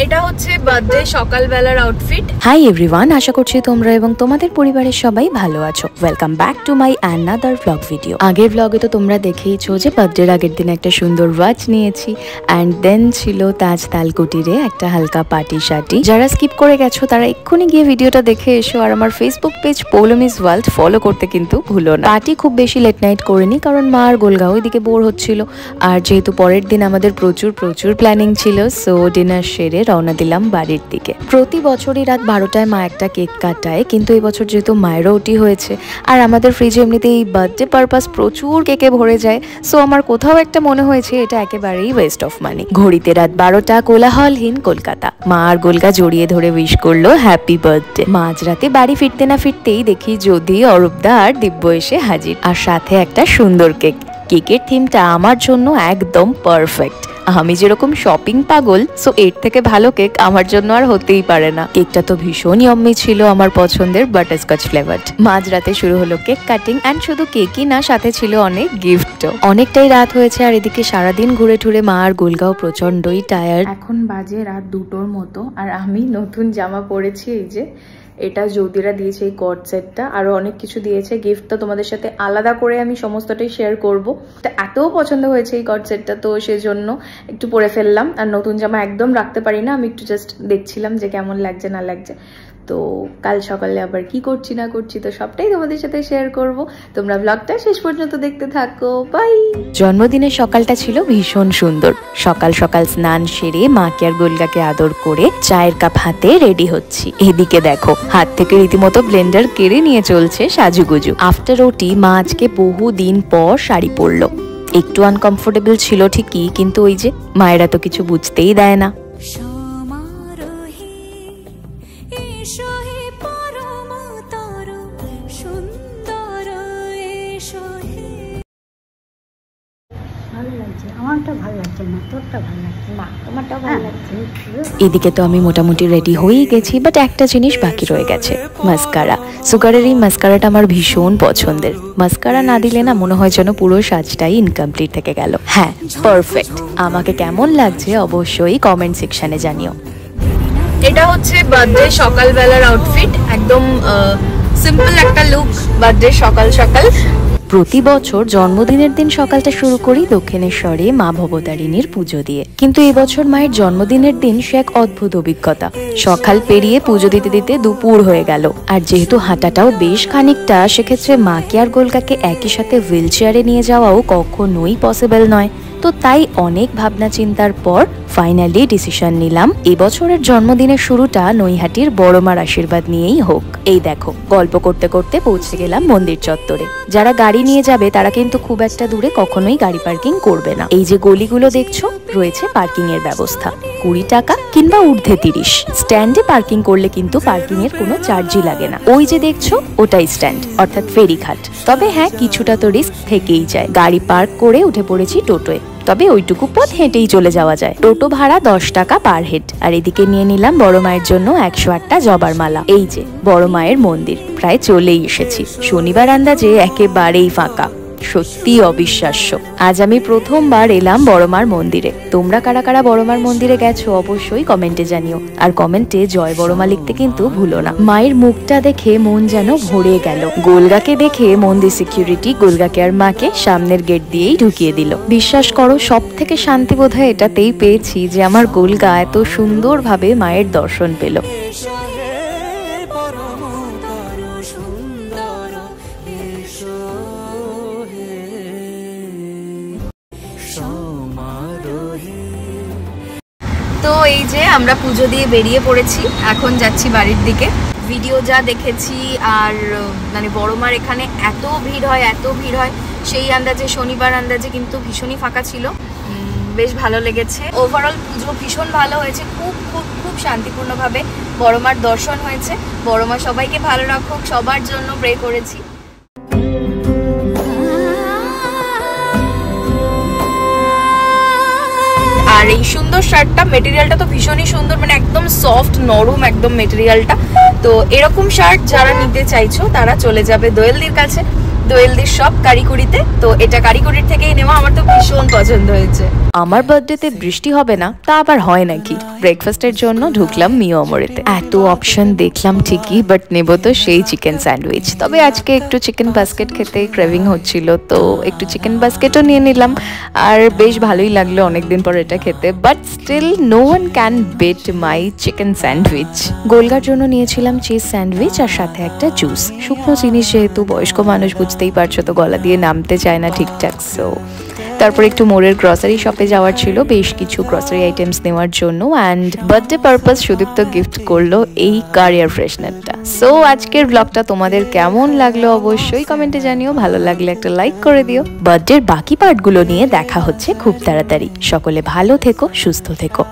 এটা হচ্ছে বার্থডে সকালবেলার আউটফিট। হাই এভরিওয়ান, আশা করছি তোমরা এবং তোমাদের পরিবারের সবাই ভালো আছো। Welcome back to my another blog video. আগের ব্লগে তো তোমরা দেখেইছো যে বার্থডের আগের দিন একটা সুন্দর ওয়াচ নিয়েছি, অ্যান্ড দেন ছিল তাজ তালকুটিরে একটা হালকা পার্টি শার্টি। যারা স্কিপ করে গেছো তারা এক্ষুনি গিয়ে ভিডিওটা দেখে এসো, আর আমার ফেসবুক পেজ পৌলমিস ওয়ার্ল্ড ফলো করতে কিন্তু ভুলো না। পার্টি খুব বেশি লেট নাইট করিনি, কারণ মা আর গোলগাঁও ওইদিকে বোর হচ্ছিল, আর যেহেতু পরের দিন আমাদের প্রচুর প্ল্যানিং ছিল, সো ডিনার সেরে রওনা দিলাম বাড়ির দিকে। প্রতি বছরই রাত 12টায় মা একটা কেক কাটায়, কিন্তু এই বছর যেহেতু মায়েরও ওটি হয়েছে, আর আমাদের ফ্রিজে এমনিতে এই বার্থডে পারপাস প্রচুর কেকে ভরে যায়, সো আমার কোথাও একটা মনে হয়েছে এটা একেবারেই ওয়েস্ট অফ মানি। ঘড়িতে রাত 12টা, কোলাহলহীন কলকাতা। মা আর গোলগা জড়িয়ে ধরে উইশ করলো হ্যাপি বার্থডে। মাঝরাতে বাড়ি ফিরতে না ফিরতেই দেখি যদি অরূপদা আর দিব্য এসে হাজির, আর সাথে একটা সুন্দর কেক। কেকের থিমটা আমার জন্য একদম পারফেক্ট। আমি যেরকম শপিং পাগল, সো এর থেকে ভালো কেক আমার জন্য আর হতেই পারে না। কেকটা তো ভীষণ ইয়াম্মি ছিল, আমার পছন্দের বাটারস্কচ ফ্লেভারড। মাঝরাতে শুরু হলো কেক কাটিং, অ্যান্ড শুধু কেকই না, সাথে ছিল অনেক গিফটও। অনেকটাই রাত হয়েছে, আর এদিকে সারাদিন ঘুরে টুরে মা আর গোলগাঁও প্রচন্ডই টায়ার্ড। এখন বাজে রাত 2টোর মতো, আর আমি নতুন জামা পরেছি। এই যে এটা জ্যোতিরা দিয়েছে, এই কর্ড সেটটা, আরো অনেক কিছু দিয়েছে। গিফটটা তোমাদের সাথে আলাদা করে আমি সমস্তটাই শেয়ার করব। এত পছন্দ হয়েছে এই কর্ড সেটটা, তো সেজন্য একটু পরে ফেললাম। আর নতুন জামা একদম রাখতে পারি না, আমি একটু জাস্ট দেখছিলাম যে কেমন লাগছে না লাগছে। তো কাল সকালে আবার কি করছি না করছি তো সবটাই তোমাদের সাথে শেয়ার করব। তোমরা ব্লগটা শেষ পর্যন্ত দেখতে থাকো। বাই। জন্মদিনের সকালটা ছিল ভীষণ সুন্দর। সকাল সকাল স্নান সেরে মাকে আর গোলগাকে আদর করে চায়ের কাপ হাতে রেডি হচ্ছি। এদিকে দেখো, হাত থেকে রীতিমতো ব্লেন্ডার কেড়ে নিয়ে চলছে সাজুগুজু। আফটার ওটি মা আজকে বহুদিন পর শাড়ি পরলো। একটু আনকমফোর্টেবল ছিল ঠিকই, কিন্তু ওই যে মায়েরা তো কিছু বুঝতেই দেয় না। এদিকে তো আমি মোটামুটি রেডি হয়েই গেছি, বাট একটা জিনিস বাকি রয়ে গেছে, মাস্কারা। সুগারের এই মাস্কারাটা আমার ভীষণ পছন্দের। মাস্কারা না দিলে না মনে হয় যেন পুরো সাজটাই ইনকমপ্লিট থেকে গেল। হ্যাঁ, পারফেক্ট। আমাকে কেমন লাগছে অবশ্যই কমেন্ট সেকশনে জানিও। এটা হচ্ছে বার্থডে সকালবেলার আউটফিট, একদম সিম্পল একটা লুক বার্থডে সকাল সকাল। প্রতি বছর জন্মদিনের দিন সকালটা শুরু করি দক্ষিণেশ্বরে মা ভবতারিণীর পুজো দিয়ে, কিন্তু এবছর মায়ের জন্মদিনের দিন সে এক অদ্ভুত অভিজ্ঞতা। সকাল পেরিয়ে পুজো দিতে দিতে দুপুর হয়ে গেল, আর যেহেতু হাঁটাটাও বেশ খানিকটা, সেক্ষেত্রে মাকে আর গোলগাকে একই সাথে হুইল চেয়ারে নিয়ে যাওয়াও কখনোই পসিবল নয়। তো তাই অনেক ভাবনা চিন্তার পর ফাইনালি ডিসিশন নিলাম এবছরের জন্মদিনের শুরুটা নৈহাটির বড়মার আশীর্বাদ নিয়েই হোক। এই দেখো, গল্প করতে করতে পৌঁছে গেলাম মন্দির চত্বরে। যারা গাড়ি নিয়ে যাবে তারা কিন্তু খুব একটা দূরে কখনোই গাড়ি পার্কিং করবে না। এই যে গলিগুলো দেখছো, রয়েছে পার্কিং এর ব্যবস্থা। 20 টাকা কিংবা ঊর্ধ্বে 30। স্ট্যান্ডে পার্কিং করলে কিন্তু পার্কিং এর কোনো চার্জই লাগে না। ওই যে দেখছো, ওটাই স্ট্যান্ড, অর্থাৎ ফেরিঘাট। তবে হ্যাঁ, কিছুটা তো রিস্ক থেকেই যায়। গাড়ি পার্ক করে উঠে পড়েছি টোটোয়, তবে ওইটুকু পথ হেঁটেই চলে যাওয়া যায়। টোটো ভাড়া 10 টাকা পার হেড। আর এদিকে নিয়ে নিলাম বড় মায়ের জন্য 108টা জবার মালা। এই যে বড় মায়ের মন্দির প্রায় চলেই এসেছি। শনিবার আন্দাজে একেবারেই ফাঁকা, সত্যি অবিশ্বাস্য। আজ আমি প্রথমবার এলাম বড়মার মন্দিরে। তোমরা কারা কারা বড়মার মন্দিরে গেছো অবশ্যই কমেন্টে জানিও, আর কমেন্টে জয় বড়মা লিখতে কিন্তু ভুলো না। মায়ের মুখটা দেখে মন যেন ভরে গেল। গোলগাকে দেখে মন্দির সিকিউরিটি গোলগাকে আর মাকে সামনের গেট দিয়েই ঢুকিয়ে দিল। বিশ্বাস করো, সব থেকে শান্তি বোধহয় এটাতেই পেয়েছি যে আমার গোলগা এত সুন্দরভাবে মায়ের দর্শন পেল। তো এই যে আমরা পুজো দিয়ে বেরিয়ে পড়েছি, এখন যাচ্ছি বাড়ির দিকে। ভিডিও যা দেখেছি, আর মানে বড়মার এখানে এত ভিড় হয়, সেই আন্দাজে শনিবার আন্দাজে কিন্তু ভীষণই ফাঁকা ছিল। বেশ ভালো লেগেছে। ওভারঅল পুজো ভীষণ ভালো হয়েছে, খুব খুব খুব শান্তিপূর্ণভাবে বড়মার দর্শন হয়েছে। বড়মা সবাইকে ভালো রাখুক, সবার জন্য প্রে করেছি। আর এই সুন্দর শার্টটা, মেটেরিয়ালটা তো ভীষণই সুন্দর, মানে একদম সফট নরম একদম মেটেরিয়ালটা। তো এরকম শার্ট যারা নিতে চাইছো তারা চলে যাবে দোয়েলদির কাছে। দোয়েলদের সব কারিকুরিতে, তো এটা কারিকুরির থেকেই নেওয়া, আমার তো ভীষণ পছন্দ হয়েছে। আমার বার্থডেতে বৃষ্টি হবে না তা আবার হয় নাকি? ব্রেকফাস্টের জন্য ঢুকলাম মিও আমোরেতে। এত অপশন দেখলাম ঠিকই, বাট নেব তো সেই চিকেন স্যান্ডউইচ। তবে আজকে একটু চিকেন বাস্কেট খেতে ক্রেভিং হচ্ছিল, তো একটু চিকেন বাস্কেটও নিয়ে নিলাম। আর বেশ ভালোই লাগলো অনেকদিন পর এটা খেতে, but still no one can beat my chicken sandwich. গোলগার জন্য নিয়েছিলাম চিজ স্যান্ডউইচ আর সাথে একটা জুস। শুকনো জিনিস যেহেতু, বয়স্ক মানুষ বুঝতেই পারছো তো, গলা দিয়ে নামতে চায় না ঠিকঠাক। সো তারপর একটু মোড়ের গ্রসারি শপে যাওয়ার ছিল, বেশ কিছু গ্রসারি আইটেমস নেওয়ার জন্য। And birthday purpose Sudipta gift করলো এই কার এয়ার ফ্রেশনারটা। সো আজকের ব্লগটা তোমাদের কেমন লাগলো অবশ্যই কমেন্টে জানিও, ভালো লাগলে একটা লাইক করে দিও। বার্থডের বাকি পার্টগুলো নিয়ে দেখা হচ্ছে খুব তাড়াতাড়ি। সকলে ভালো থেকো, সুস্থ থেকো।